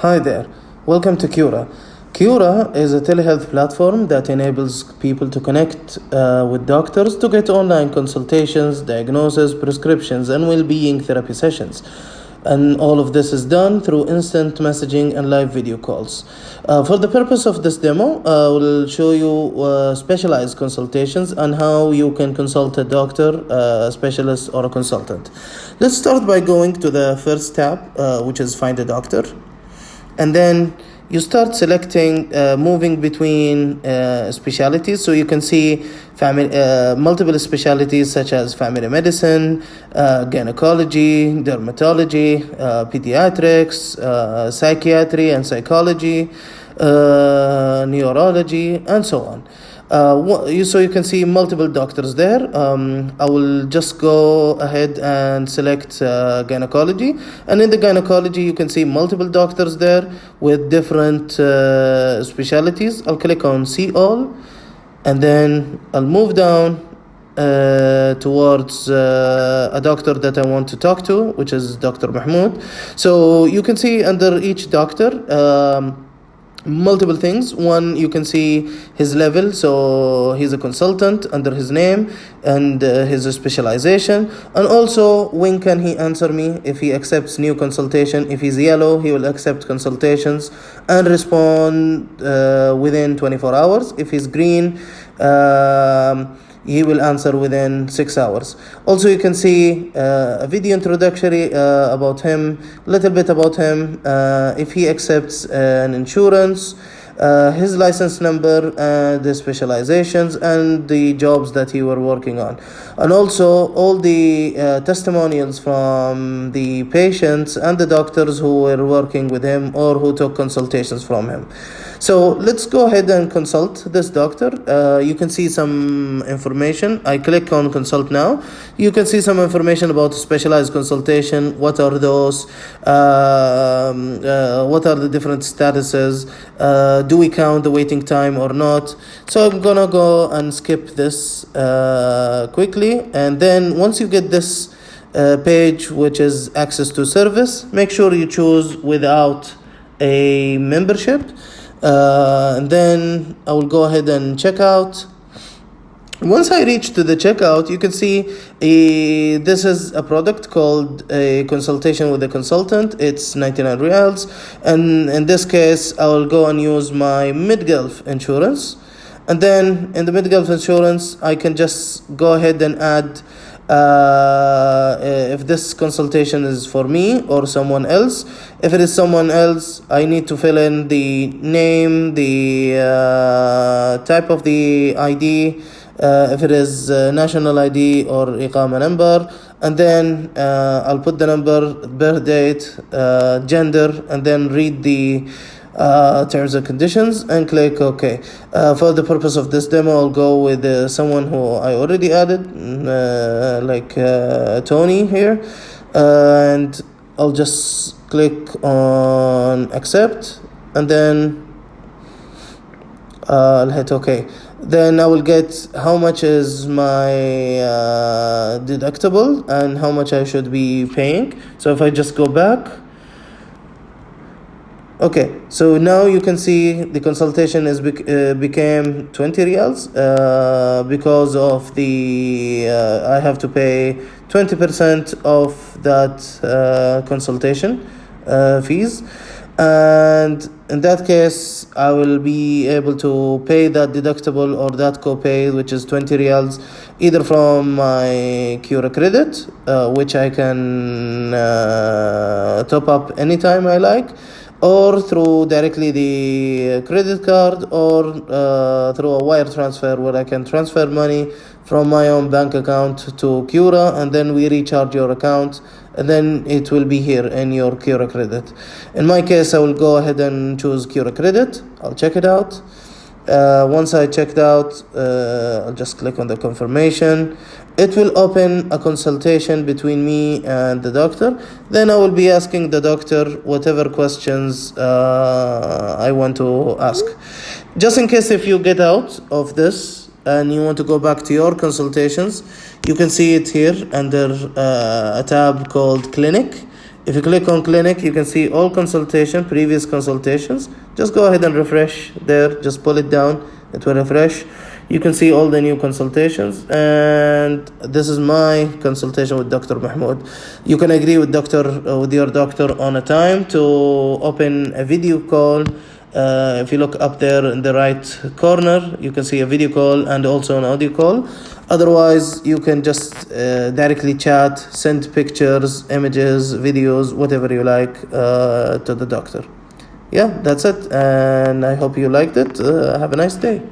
Hi there, welcome to Cura. Cura is a telehealth platform that enables people to connect with doctors to get online consultations, diagnosis, prescriptions, and well-being therapy sessions. And all of this is done through instant messaging and live video calls. For the purpose of this demo, we'll show you specialized consultations and how you can consult a doctor, a specialist, or a consultant. Let's start by going to the first tab, which is Find a Doctor. And then you start selecting, moving between specialties. So you can see multiple specialties such as family medicine, gynecology, dermatology, pediatrics, psychiatry and psychology, neurology, and so on. So you can see multiple doctors there. I will just go ahead and select gynecology, and in the gynecology you can see multiple doctors there with different specialties. I'll click on see all, and then I'll move down towards a doctor that I want to talk to, which is Dr. Mahmoud. So you can see under each doctor multiple things. One, you can see his level, so he's a consultant under his name and his specialization, and also when can he answer me, if he accepts new consultation. If he's yellow, he will accept consultations and respond within 24 hours. If he's green, he will answer within 6 hours. Also, you can see a video introductory about him, little bit about him, if he accepts an insurance, his license number, the specializations, and the jobs that he were working on. And also all the testimonials from the patients and the doctors who were working with him or who took consultations from him. So let's go ahead and consult this doctor. You can see some information. I click on consult now. You can see some information about specialized consultation. What are those? What are the different statuses? Do we count the waiting time or not? So I'm gonna go and skip this quickly. And then once you get this page, which is access to service, make sure you choose without a membership. And then I will go ahead and check out. Once I reach to the checkout, you can see this is a product called a consultation with a consultant. It's 99 reals, and in this case I will go and use my MedGulf Insurance. And then in the MedGulf Insurance I can just go ahead and add if this consultation is for me or someone else. If it is someone else, I need to fill in the name, the type of the ID, if it is national ID or Iqama number, and then I'll put the number, birth date, gender, and then read the terms and conditions and click OK. For the purpose of this demo, I'll go with someone who I already added, like Tony here, and I'll just click on accept, and then I'll hit OK. Then I will get how much is my deductible and how much I should be paying. So if I just go back, okay, so now you can see the consultation is became 20 reals because of the I have to pay 20% of that consultation fees, and in that case I will be able to pay that deductible or that copay, which is 20 reals, either from my Cura credit, which I can top up anytime I like, or through directly the credit card, or through a wire transfer where I can transfer money from my own bank account to Cura, and then we recharge your account, and then it will be here in your Cura credit. In my case, I will go ahead and choose Cura credit. I'll check it out. Once I checked out, I'll just click on the confirmation. It will open a consultation between me and the doctor. Then I will be asking the doctor whatever questions I want to ask. Just in case if you get out of this and you want to go back to your consultations, you can see it here under a tab called Clinic. If you click on clinic, you can see all previous consultations. Just go ahead and refresh there. Just pull it down. It will refresh. You can see all the new consultations. And this is my consultation with Dr. Mahmoud. You can agree with your doctor on a time to open a video call. If you look up there in the right corner, you can see a video call and also an audio call. Otherwise, you can just directly chat, send pictures, images, videos, whatever you like to the doctor. Yeah, that's it. And I hope you liked it. Have a nice day.